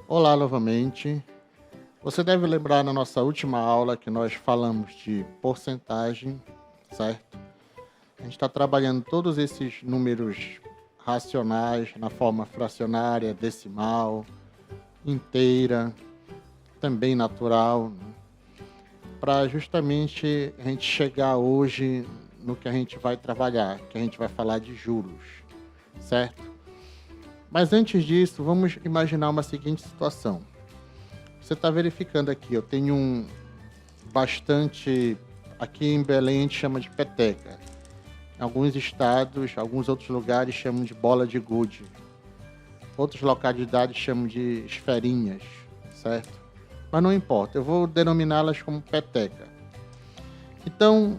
Olá novamente. Você deve lembrar na nossa última aula que nós falamos de porcentagem, certo? A gente está trabalhando todos esses números racionais na forma fracionária, decimal, inteira, também natural, para justamente a gente chegar hoje no que a gente vai trabalhar, que a gente vai falar de juros, certo? Mas antes disso, vamos imaginar uma seguinte situação. Você está verificando aqui, eu tenho bastante, aqui em Belém a gente chama de peteca. Em alguns estados, alguns outros lugares chamam de bola de gude. Outras localidades chamam de esferinhas, certo? Mas não importa, eu vou denominá-las como peteca. Então,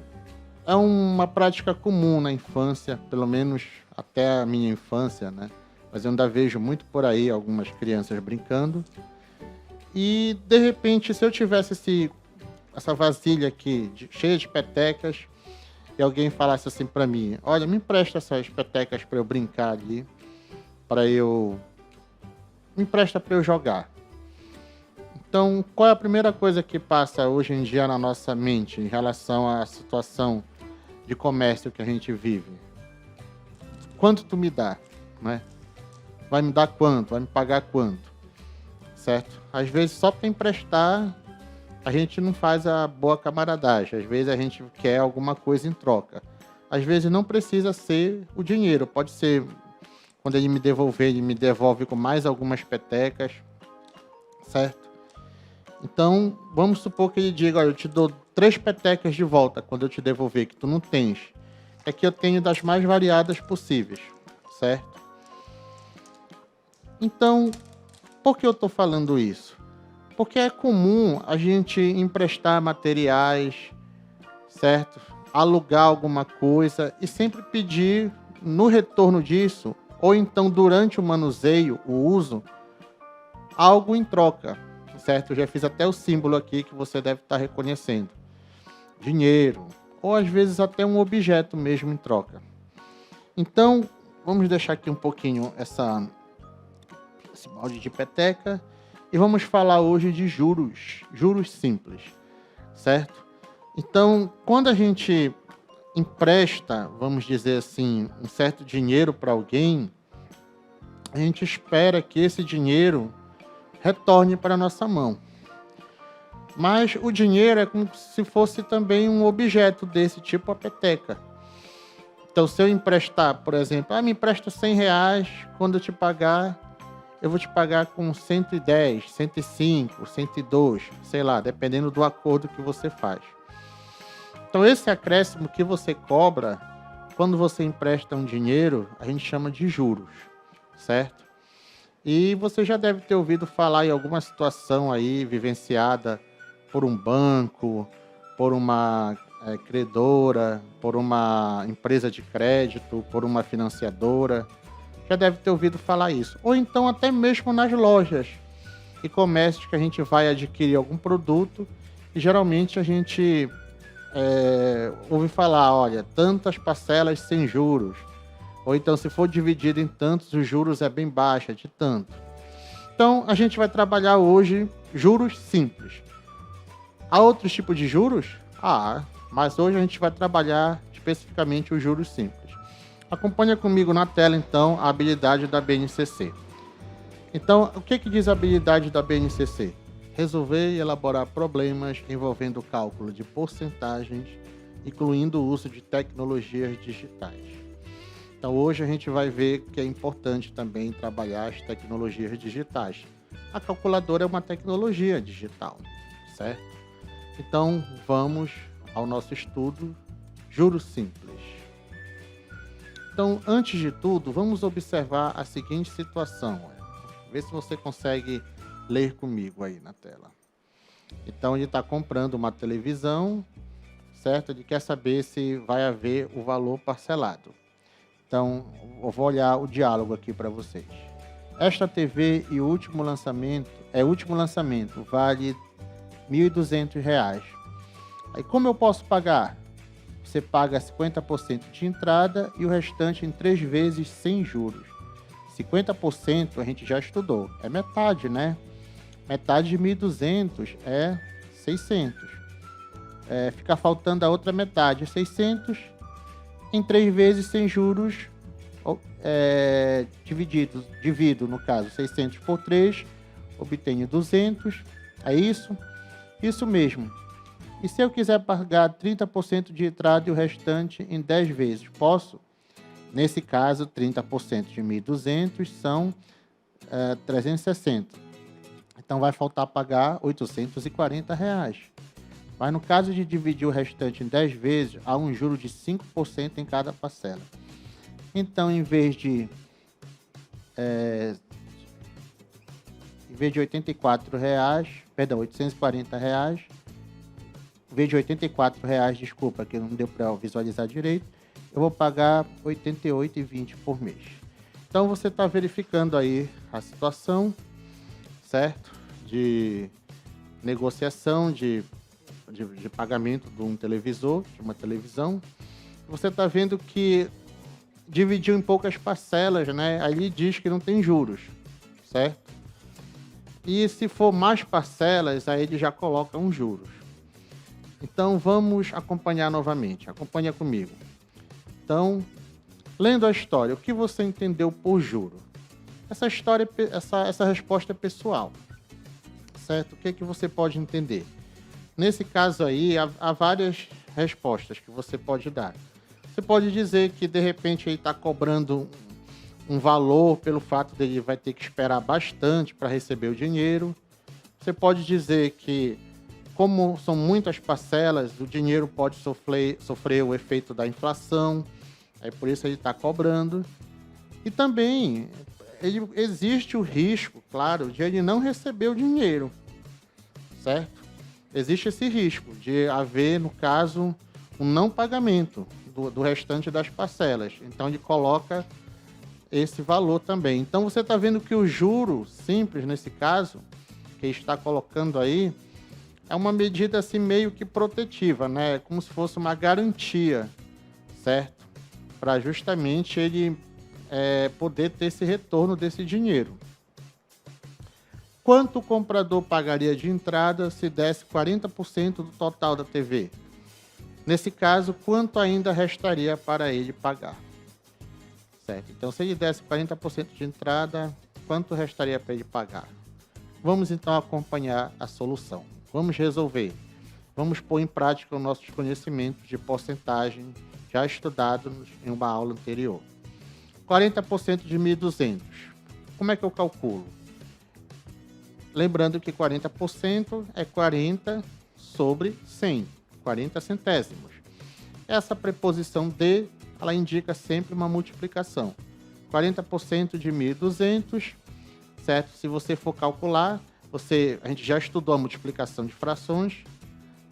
é uma prática comum na infância, pelo menos até a minha infância, né? Mas eu ainda vejo muito por aí algumas crianças brincando. E, de repente, se eu tivesse essa vasilha aqui, cheia de petecas, e alguém falasse assim para mim, olha, me empresta essas petecas para eu brincar ali, me empresta para eu jogar. Então, qual é a primeira coisa que passa hoje em dia na nossa mente em relação à situação de comércio que a gente vive? Quanto tu me dá, né? Vai me dar quanto? Vai me pagar quanto? Certo? Às vezes, só para emprestar, a gente não faz a boa camaradagem. Às vezes, a gente quer alguma coisa em troca. Às vezes, não precisa ser o dinheiro. Pode ser, quando ele me devolver, ele me devolve com mais algumas petecas. Certo? Então, vamos supor que ele diga, olha, eu te dou 3 petecas de volta quando eu te devolver, que tu não tens. É que eu tenho das mais variadas possíveis. Certo? Então, por que eu estou falando isso? Porque é comum a gente emprestar materiais, certo? Alugar alguma coisa e sempre pedir no retorno disso, ou então durante o manuseio, o uso, algo em troca, certo? Eu já fiz até o símbolo aqui que você deve estar reconhecendo. Dinheiro, ou às vezes até um objeto mesmo em troca. Então, vamos deixar aqui um pouquinho esse balde de peteca e vamos falar hoje de juros simples, certo? Então, quando a gente empresta, vamos dizer assim, um certo dinheiro para alguém, a gente espera que esse dinheiro retorne para a nossa mão. Mas o dinheiro é como se fosse também um objeto desse tipo, a peteca. Então, se eu emprestar, por exemplo, me empresta R$100, quando eu te pagar, eu vou te pagar com 110, 105, 102, sei lá, dependendo do acordo que você faz. Então, esse acréscimo que você cobra, quando você empresta um dinheiro, a gente chama de juros, certo? E você já deve ter ouvido falar em alguma situação aí vivenciada por um banco, por uma credora, por uma empresa de crédito, por uma financiadora. Já deve ter ouvido falar isso. Ou então até mesmo nas lojas e comércios que a gente vai adquirir algum produto e geralmente a gente ouve falar, olha, tantas parcelas sem juros. Ou então se for dividido em tantos, os juros é bem baixo, é de tanto. Então a gente vai trabalhar hoje juros simples. Há outros tipos de juros? Mas hoje a gente vai trabalhar especificamente os juros simples. Acompanha comigo na tela, então, a habilidade da BNCC. Então, o que diz a habilidade da BNCC? Resolver e elaborar problemas envolvendo o cálculo de porcentagens, incluindo o uso de tecnologias digitais. Então, hoje a gente vai ver que é importante também trabalhar as tecnologias digitais. A calculadora é uma tecnologia digital, certo? Então, vamos ao nosso estudo, juros simples. Então, antes de tudo, vamos observar a seguinte situação. Vê se você consegue ler comigo aí na tela. Então, ele está comprando uma televisão, certo? Ele quer saber se vai haver o valor parcelado. Então, eu vou olhar o diálogo aqui para vocês. Esta TV e o último lançamento, vale R$1.200. Aí, como eu posso pagar? Você paga 50% de entrada e o restante em 3 vezes sem juros. 50% a gente já estudou, é metade, né? Metade de 1.200 é 600. Fica faltando a outra metade, 600 em 3 vezes sem juros, divido, no caso, 600 por 3, obtenho 200, é isso? Isso mesmo. E se eu quiser pagar 30% de entrada e o restante em 10 vezes, posso? Nesse caso, 30% de 1.200 são 360. Então, vai faltar pagar R$ 840. Mas no caso de dividir o restante em 10 vezes, há um juro de 5% em cada parcela. Então, em vez de R$ 840, em vez de R$ 84, desculpa, que não deu para visualizar direito, eu vou pagar R$ 88,20 por mês. Então, você está verificando aí a situação, certo? De negociação, de pagamento de um televisor, de uma televisão. Você está vendo que dividiu em poucas parcelas, né? Ali diz que não tem juros, certo? E se for mais parcelas, aí ele já coloca uns juros. Então, vamos acompanhar novamente. Acompanha comigo. Então, lendo a história, o que você entendeu por juro? Essa resposta é pessoal, certo? O que você pode entender? Nesse caso aí, há várias respostas que você pode dar. Você pode dizer que, de repente, ele está cobrando um valor pelo fato de ele vai ter que esperar bastante para receber o dinheiro. Você pode dizer que, como são muitas parcelas, o dinheiro pode sofrer o efeito da inflação, aí por isso ele está cobrando. E também existe o risco, claro, de ele não receber o dinheiro, certo? Existe esse risco de haver, no caso, um não pagamento do restante das parcelas. Então, ele coloca esse valor também. Então, você está vendo que o juro simples, nesse caso, que está colocando aí, é uma medida assim meio que protetiva, né? Como se fosse uma garantia, certo? Para justamente ele poder ter esse retorno desse dinheiro. Quanto o comprador pagaria de entrada se desse 40% do total da TV? Nesse caso, quanto ainda restaria para ele pagar? Certo? Então, se ele desse 40% de entrada, quanto restaria para ele pagar? Vamos então acompanhar a solução. Vamos resolver. Vamos pôr em prática os nossos conhecimentos de porcentagem já estudados em uma aula anterior. 40% de 1.200. Como é que eu calculo? Lembrando que 40% é 40 sobre 100, 40 centésimos. Essa preposição de, ela indica sempre uma multiplicação. 40% de 1.200, certo? Se você for calcular, a gente já estudou a multiplicação de frações,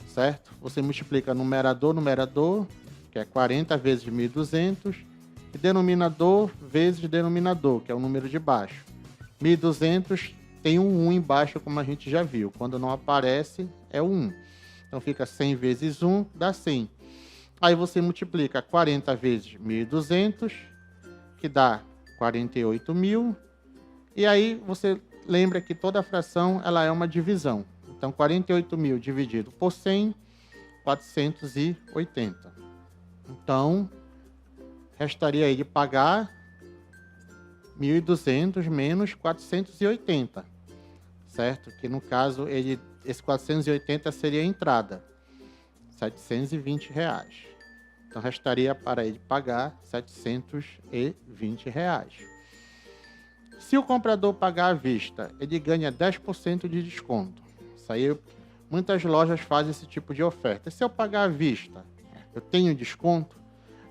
certo? Você multiplica numerador, que é 40 vezes 1.200, e denominador vezes denominador, que é o número de baixo. 1.200 tem um 1 embaixo, como a gente já viu. Quando não aparece, é o 1. Então, fica 100 vezes 1, dá 100. Aí você multiplica 40 vezes 1.200, que dá 48.000. E aí você lembra que toda fração ela é uma divisão. Então, 48.000 dividido por 100, 480. Então, restaria aí de pagar 1.200 menos 480, certo? Que no caso, esse 480 seria a entrada, R$720. Então, restaria para ele pagar R$720. Se o comprador pagar à vista, ele ganha 10% de desconto. Isso aí, muitas lojas fazem esse tipo de oferta. Se eu pagar à vista, eu tenho desconto?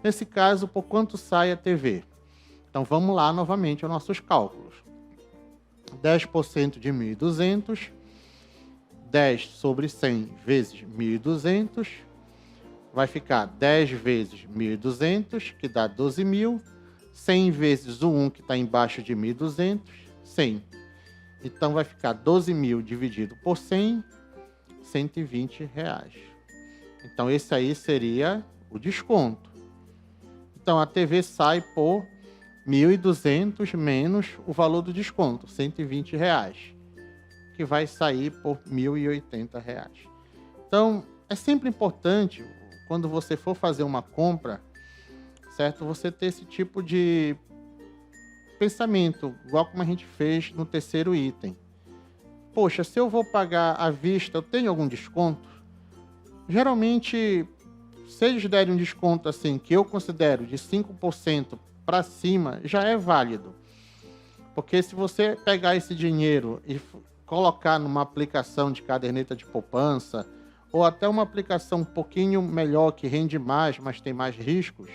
Nesse caso, por quanto sai a TV? Então, vamos lá novamente aos nossos cálculos. 10% de 1.200, 10 sobre 100 vezes 1.200, vai ficar 10 vezes 1.200, que dá 12.000, 100 vezes o 1, que está embaixo de 1.200, 100. Então, vai ficar 12.000 dividido por 100, R$120. Então, esse aí seria o desconto. Então, a TV sai por 1.200 menos o valor do desconto, R$120. que vai sair por R$ 1.080. Então, é sempre importante, quando você for fazer uma compra, certo? Você ter esse tipo de pensamento, igual como a gente fez no terceiro item. Poxa, se eu vou pagar à vista, eu tenho algum desconto? Geralmente, se eles derem um desconto assim, que eu considero de 5% para cima, já é válido. Porque se você pegar esse dinheiro e colocar numa aplicação de caderneta de poupança, ou até uma aplicação um pouquinho melhor, que rende mais, mas tem mais riscos,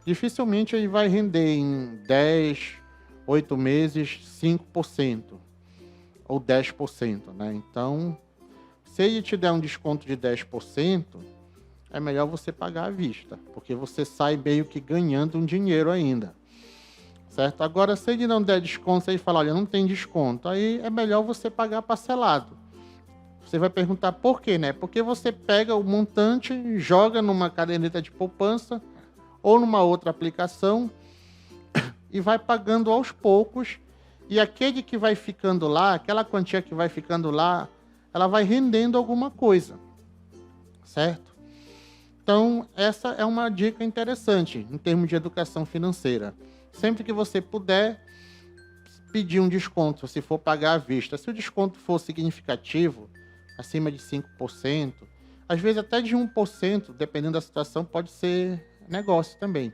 dificilmente ele vai render em 10, 8 meses, 5% ou 10%, né? Então, se ele te der um desconto de 10%, é melhor você pagar à vista, porque você sai meio que ganhando um dinheiro ainda, certo? Agora, se ele não der desconto, se ele falar, olha, não tem desconto, aí é melhor você pagar parcelado. Você vai perguntar por quê, né? Porque você pega o montante, joga numa caderneta de poupança ou numa outra aplicação e vai pagando aos poucos, e aquele que vai ficando lá, aquela quantia que vai ficando lá, ela vai rendendo alguma coisa, certo? Então, essa é uma dica interessante em termos de educação financeira. Sempre que você puder pedir um desconto, se for pagar à vista, se o desconto for significativo, acima de 5%, às vezes até de 1%, dependendo da situação, pode ser negócio também.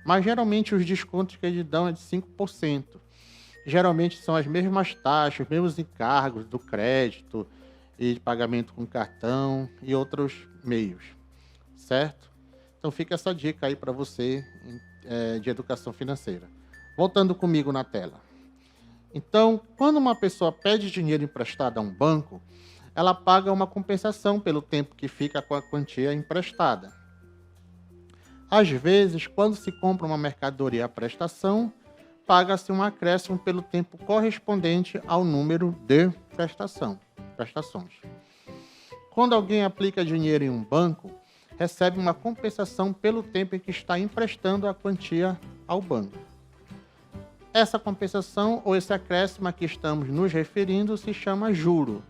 Mas geralmente os descontos que eles dão é de 5%. Geralmente são as mesmas taxas, os mesmos encargos do crédito e de pagamento com cartão e outros meios, certo? Então fica essa dica aí para você de educação financeira. Voltando comigo na tela. Então, quando uma pessoa pede dinheiro emprestado a um banco, ela paga uma compensação pelo tempo que fica com a quantia emprestada. Às vezes, quando se compra uma mercadoria à prestação, paga-se um acréscimo pelo tempo correspondente ao número de prestações. Quando alguém aplica dinheiro em um banco, recebe uma compensação pelo tempo em que está emprestando a quantia ao banco. Essa compensação ou esse acréscimo a que estamos nos referindo se chama juro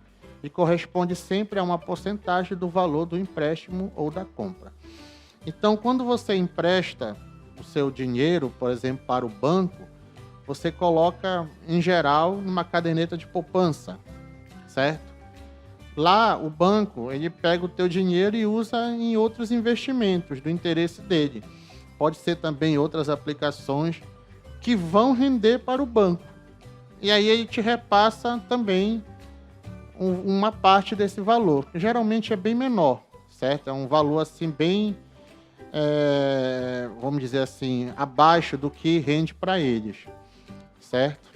e corresponde sempre a uma porcentagem do valor do empréstimo ou da compra. Então, quando você empresta o seu dinheiro, por exemplo, para o banco, você coloca, em geral, numa caderneta de poupança, certo? Lá, o banco, ele pega o teu dinheiro e usa em outros investimentos do interesse dele. Pode ser também outras aplicações que vão render para o banco. E aí ele te repassa também uma parte desse valor. Geralmente é bem menor, certo? É um valor assim bem, vamos dizer assim, abaixo do que rende para eles, certo?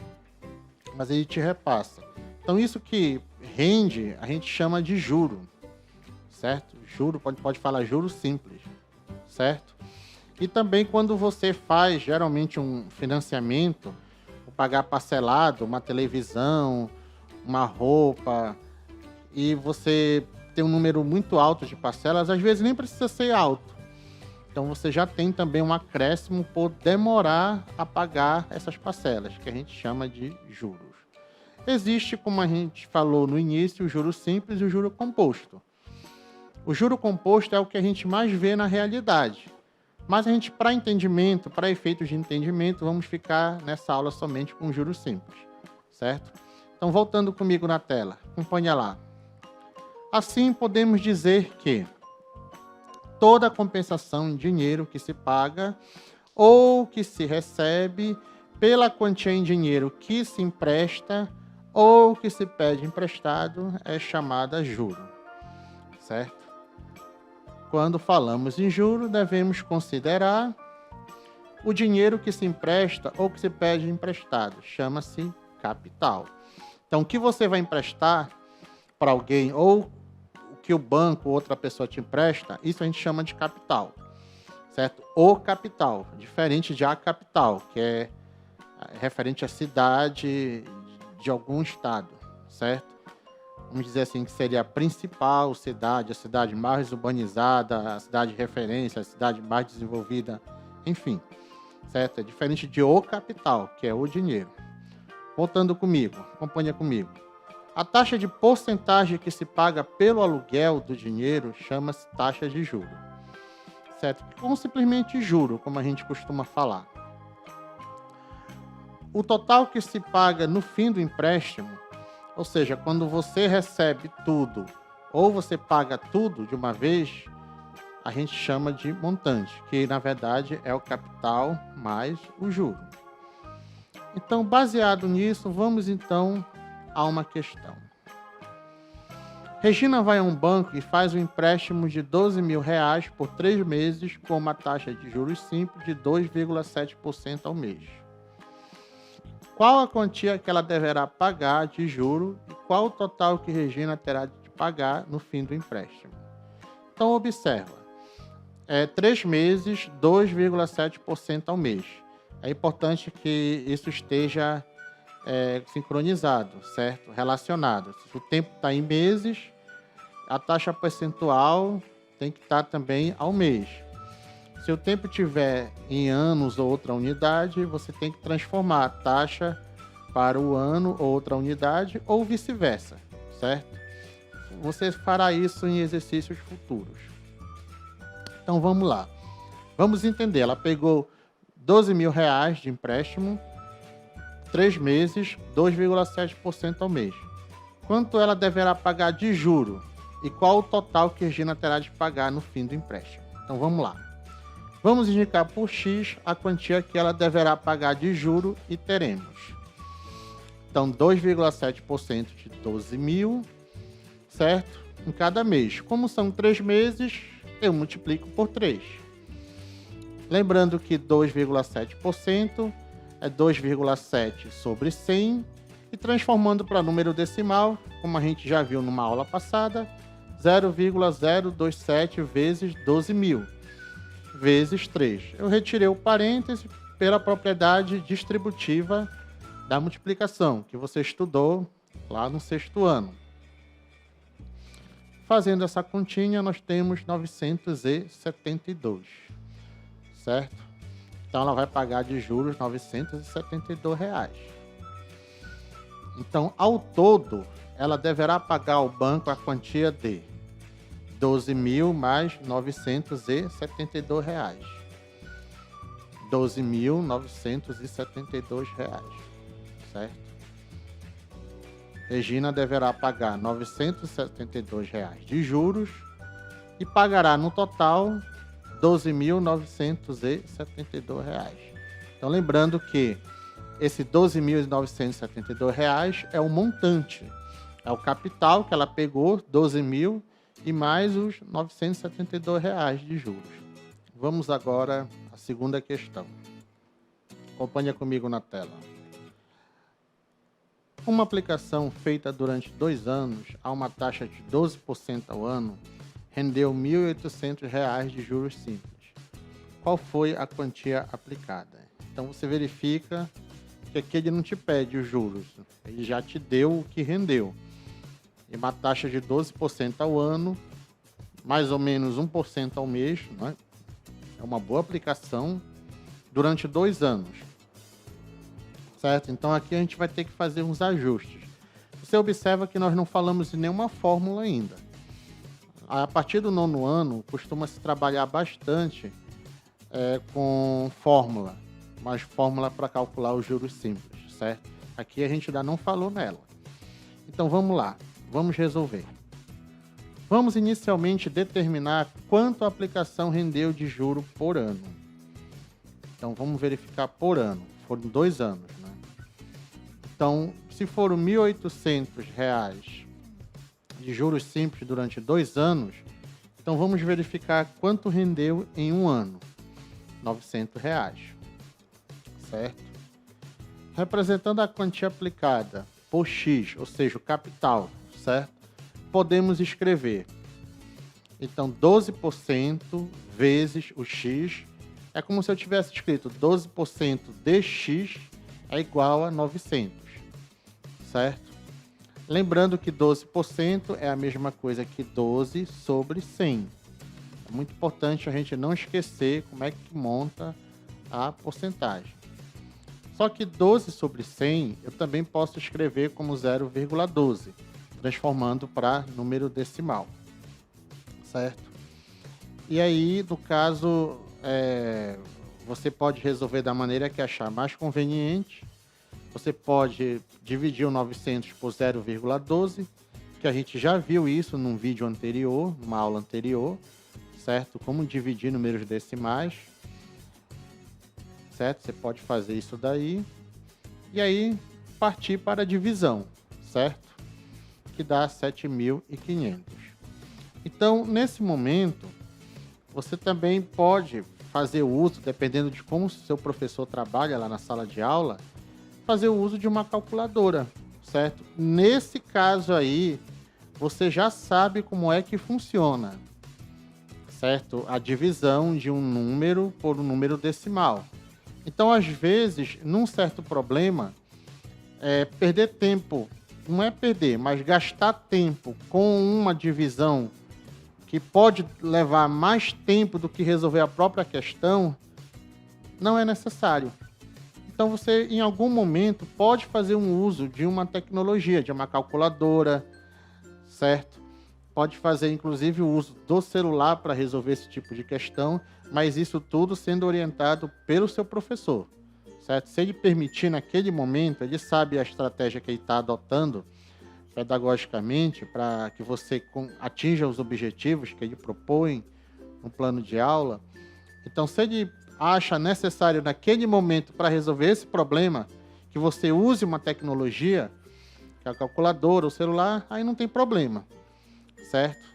Mas ele te repassa. Então isso que rende, a gente chama de juro, certo? Juro, pode falar juro simples, certo? E também quando você faz, geralmente, um financiamento, pagar parcelado, uma televisão, uma roupa, e você tem um número muito alto de parcelas, às vezes nem precisa ser alto. Então você já tem também um acréscimo por demorar a pagar essas parcelas, que a gente chama de juros. Existe, como a gente falou no início, o juro simples e o juro composto. O juro composto é o que a gente mais vê na realidade. Mas a gente, para entendimento, para efeitos de entendimento, vamos ficar nessa aula somente com juros simples, certo? Então, voltando comigo na tela, acompanha lá. Assim, podemos dizer que toda compensação em dinheiro que se paga ou que se recebe pela quantia em dinheiro que se empresta ou que se pede emprestado é chamada juro, certo? Quando falamos em juro, devemos considerar o dinheiro que se empresta ou que se pede emprestado. Chama-se capital. Então, o que você vai emprestar para alguém ou o que o banco ou outra pessoa te empresta, isso a gente chama de capital, certo? O capital, diferente de a capital, que é referente à cidade de algum estado, certo? Vamos dizer assim, que seria a principal cidade, a cidade mais urbanizada, a cidade de referência, a cidade mais desenvolvida, enfim, certo? É diferente de o capital, que é o dinheiro. Voltando comigo, acompanha comigo. A taxa de porcentagem que se paga pelo aluguel do dinheiro chama-se taxa de juro, certo? Ou simplesmente juro, como a gente costuma falar. O total que se paga no fim do empréstimo, ou seja, quando você recebe tudo ou você paga tudo de uma vez, a gente chama de montante, que na verdade é o capital mais o juro. Então, baseado nisso, vamos então a uma questão. Regina vai a um banco e faz um empréstimo de R$ 12.000 por 3 meses com uma taxa de juros simples de 2,7% ao mês. Qual a quantia que ela deverá pagar de juro e qual o total que Regina terá de pagar no fim do empréstimo? Então, observa. 3 meses, 2,7% ao mês. É importante que isso esteja sincronizado, certo? Relacionado. Se o tempo está em meses, a taxa percentual tem que estar também ao mês. Se o tempo estiver em anos ou outra unidade, você tem que transformar a taxa para o ano ou outra unidade, ou vice-versa, certo? Você fará isso em exercícios futuros. Então vamos lá. Vamos entender. Ela pegou R$ 12.000 de empréstimo, 3 meses, 2,7% ao mês. Quanto ela deverá pagar de juro? E qual o total que a Regina terá de pagar no fim do empréstimo? Então vamos lá. Vamos indicar por X a quantia que ela deverá pagar de juro e teremos. Então 2,7% de 12.000, certo? Em cada mês. Como são 3 meses, eu multiplico por 3. Lembrando que 2,7% é 2,7 sobre 100, e transformando para número decimal, como a gente já viu numa aula passada, 0,027 vezes 12.000, vezes 3. Eu retirei o parêntese pela propriedade distributiva da multiplicação, que você estudou lá no 6º ano. Fazendo essa continha, nós temos 972, certo? Então, ela vai pagar de juros R$ 972. Então, ao todo, ela deverá pagar ao banco a quantia de 12.000 mais R$ 972. R$ 12.972, certo? Regina deverá pagar R$ 972 de juros e pagará no total R$ 12.972. Então, lembrando que esse R$ 12.972 é o montante, é o capital que ela pegou, 12.000, e mais os R$ 972 de juros. Vamos agora à segunda questão. Acompanha comigo na tela. Uma aplicação feita durante 2 anos a uma taxa de 12% ao ano rendeu R$ 1.800 de juros simples. Qual foi a quantia aplicada? Então você verifica que aqui ele não te pede os juros, ele já te deu o que rendeu. E uma taxa de 12% ao ano, mais ou menos 1% ao mês, né? É uma boa aplicação durante 2 anos. Certo? Então aqui a gente vai ter que fazer uns ajustes. Você observa que nós não falamos de nenhuma fórmula ainda. A partir do 9º ano, costuma-se trabalhar bastante com fórmula, mas fórmula para calcular os juros simples, certo? Aqui a gente ainda não falou nela. Então vamos lá, vamos resolver. Vamos inicialmente determinar quanto a aplicação rendeu de juro por ano. Então vamos verificar por ano, foram 2 anos, né? Então, se foram R$ 1.800 de juros simples durante 2 anos, então vamos verificar quanto rendeu em um ano. R$ 900, certo? Representando a quantia aplicada por X, ou seja, o capital, certo? Podemos escrever, então, 12% vezes o X, é como se eu tivesse escrito 12% de X é igual a 900, certo? Lembrando que 12% é a mesma coisa que 12 sobre 100. É muito importante a gente não esquecer como é que monta a porcentagem. Só que 12 sobre 100 eu também posso escrever como 0,12. transformando para número decimal, certo? E aí, no caso, você pode resolver da maneira que achar mais conveniente. Você pode dividir o 900 por 0,12, que a gente já viu isso num vídeo anterior, numa aula anterior, certo? Como dividir números decimais, certo? Você pode fazer isso daí. E aí, partir para a divisão, certo? Que dá 7.500. Então, nesse momento, você também pode fazer o uso, dependendo de como o seu professor trabalha lá na sala de aula, fazer o uso de uma calculadora, certo? Nesse caso aí, você já sabe como é que funciona, certo? A divisão de um número por um número decimal. Então, às vezes, num certo problema, perder tempo, não é perder, mas gastar tempo com uma divisão que pode levar mais tempo do que resolver a própria questão, não é necessário. Então, você, em algum momento, pode fazer um uso de uma tecnologia, de uma calculadora, certo? Pode fazer, inclusive, o uso do celular para resolver esse tipo de questão, mas isso tudo sendo orientado pelo seu professor, certo? Se ele permitir naquele momento, ele sabe a estratégia que ele está adotando pedagogicamente para que você atinja os objetivos que ele propõe no plano de aula. Então, se ele acha necessário naquele momento para resolver esse problema, que você use uma tecnologia, que é a calculadora, o celular, aí não tem problema, certo?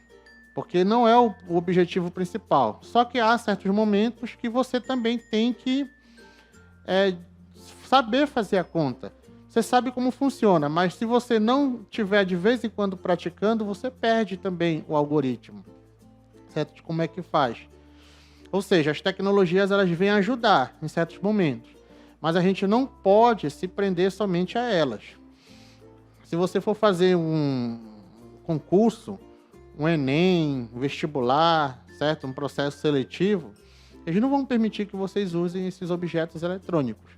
Porque não é o objetivo principal. Só que há certos momentos que você também tem que saber fazer a conta. Você sabe como funciona, mas se você não tiver de vez em quando praticando, você perde também o algoritmo, certo? De como é que faz. Ou seja, as tecnologias elas vêm ajudar em certos momentos, mas a gente não pode se prender somente a elas. Se você for fazer um concurso, um Enem, um vestibular, certo? Um processo seletivo, eles não vão permitir que vocês usem esses objetos eletrônicos.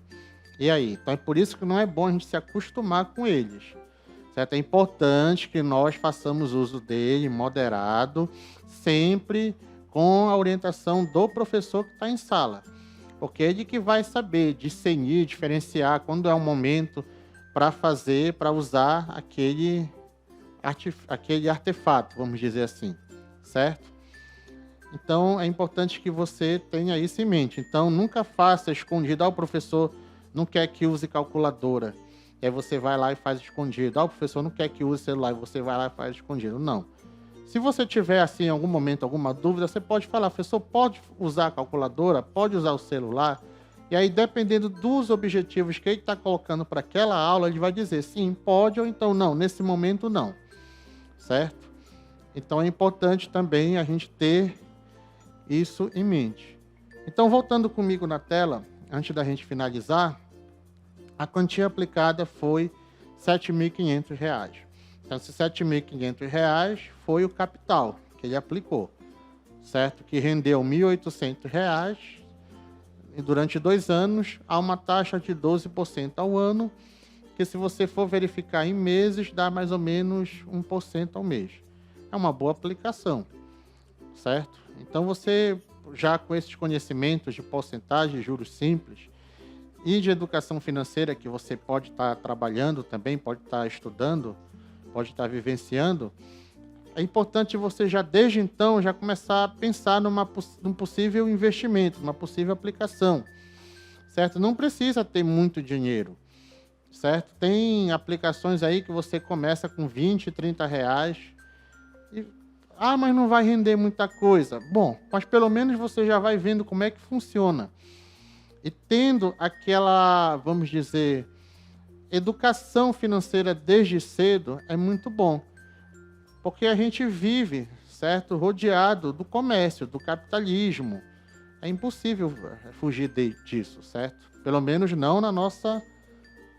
E aí? Então é por isso que não é bom a gente se acostumar com eles, certo? É importante que nós façamos uso dele moderado, sempre com a orientação do professor que está em sala, porque é ele que vai saber discernir, diferenciar quando é um momento para usar aquele artefato, vamos dizer assim, certo? Então é importante que você tenha isso em mente. Então nunca faça escondido. O professor não quer que use calculadora, e aí você vai lá e faz escondido. O professor não quer que use celular, e você vai lá e faz escondido. Não. Se você tiver, assim, em algum momento, alguma dúvida, você pode falar, professor, pode usar a calculadora, pode usar o celular, e aí, dependendo dos objetivos que ele está colocando para aquela aula, ele vai dizer sim, pode, ou então não, nesse momento não, certo? Então, é importante também a gente ter isso em mente. Então, voltando comigo na tela, antes da gente finalizar, a quantia aplicada foi R$ 7.500. Então, esses R$ 7.500 foi o capital que ele aplicou, certo? Que rendeu R$ 1.800 e durante 2 anos, há uma taxa de 12% ao ano, que se você for verificar em meses, dá mais ou menos 1% ao mês. É uma boa aplicação, certo? Então, você, já com esses conhecimentos de porcentagem, juros simples, e de educação financeira, que você pode estar trabalhando também, pode estar estudando, pode estar vivenciando, é importante você já, desde então, já começar a pensar num possível investimento, numa possível aplicação, certo? Não precisa ter muito dinheiro, certo? Tem aplicações aí que você começa com 20, 30 reais e, mas não vai render muita coisa. Bom, mas pelo menos você já vai vendo como é que funciona. E tendo aquela, vamos dizer, educação financeira desde cedo é muito bom. Porque a gente vive, certo, rodeado do comércio, do capitalismo. É impossível fugir disso, certo? Pelo menos não na nossa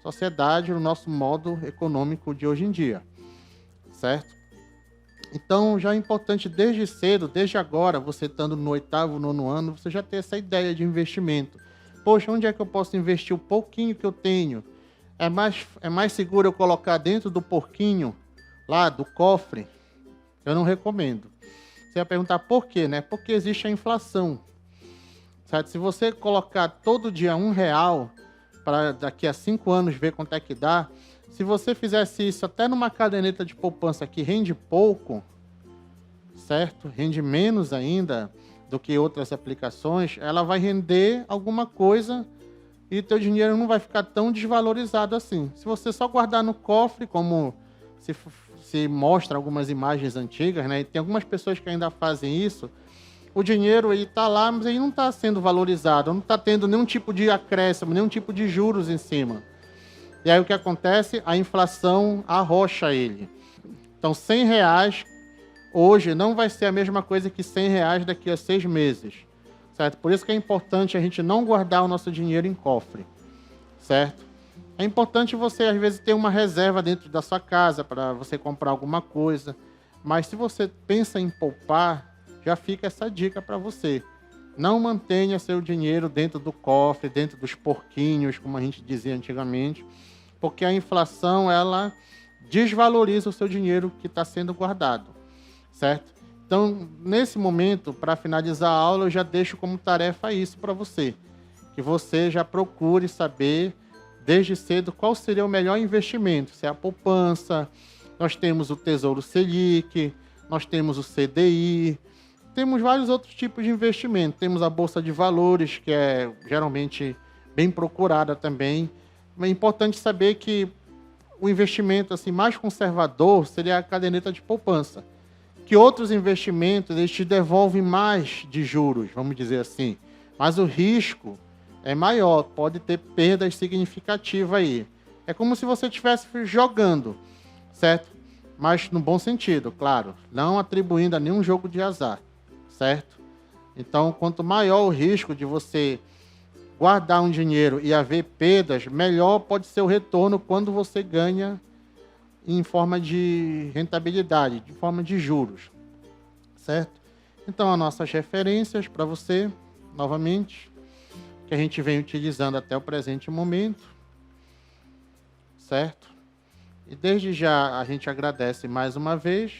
sociedade, no nosso modo econômico de hoje em dia, certo? Então, já é importante desde cedo, desde agora, você estando no 8º, 9º ano, você já ter essa ideia de investimento. Poxa, onde é que eu posso investir o pouquinho que eu tenho? É mais seguro eu colocar dentro do porquinho, lá do cofre, eu não recomendo. Você vai perguntar por quê, né? Porque existe a inflação. Certo? Se você colocar todo dia R$ 1 para daqui a 5 anos ver quanto é que dá, se você fizesse isso até numa caderneta de poupança que rende pouco, certo? Rende menos ainda do que outras aplicações, ela vai render alguma coisa e teu dinheiro não vai ficar tão desvalorizado assim. Se você só guardar no cofre, como se mostra algumas imagens antigas, né? E tem algumas pessoas que ainda fazem isso, o dinheiro está lá, mas ele não está sendo valorizado, não está tendo nenhum tipo de acréscimo, nenhum tipo de juros em cima. E aí o que acontece? A inflação arrocha ele. Então R$ 100 hoje não vai ser a mesma coisa que R$ 100 daqui a 6 meses. Certo? Por isso que é importante a gente não guardar o nosso dinheiro em cofre. Certo? É importante você, às vezes, ter uma reserva dentro da sua casa para você comprar alguma coisa. Mas se você pensa em poupar, já fica essa dica para você. Não mantenha seu dinheiro dentro do cofre, dentro dos porquinhos, como a gente dizia antigamente, porque a inflação, ela desvaloriza o seu dinheiro que está sendo guardado, certo? Então, nesse momento, para finalizar a aula, eu já deixo como tarefa isso para você, que você já procure saber, desde cedo, qual seria o melhor investimento, se é a poupança, nós temos o Tesouro Selic, nós temos o CDI, temos vários outros tipos de investimento. Temos a Bolsa de Valores, que é geralmente bem procurada também. É importante saber que o investimento assim, mais conservador seria a caderneta de poupança. Que outros investimentos eles te devolvem mais de juros, vamos dizer assim. Mas o risco é maior, pode ter perdas significativas aí. É como se você estivesse jogando, certo? Mas no bom sentido, claro. Não atribuindo a nenhum jogo de azar. Certo? Então, quanto maior o risco de você guardar um dinheiro e haver perdas, melhor pode ser o retorno quando você ganha em forma de rentabilidade, de forma de juros. Certo? Então, as nossas referências para você, novamente, que a gente vem utilizando até o presente momento. Certo? E desde já a gente agradece mais uma vez.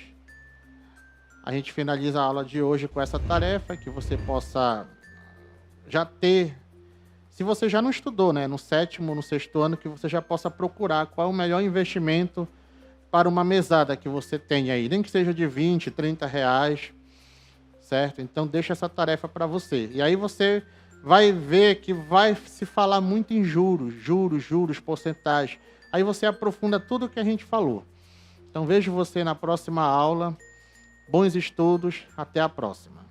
A gente finaliza a aula de hoje com essa tarefa, que você possa já ter, se você já não estudou, né, no 7º, no 6º ano, que você já possa procurar qual é o melhor investimento para uma mesada que você tem aí, nem que seja de R$ 20, R$ 30, certo? Então deixa essa tarefa para você. E aí você vai ver que vai se falar muito em juros, porcentagem. Aí você aprofunda tudo o que a gente falou. Então vejo você na próxima aula. Bons estudos, até a próxima.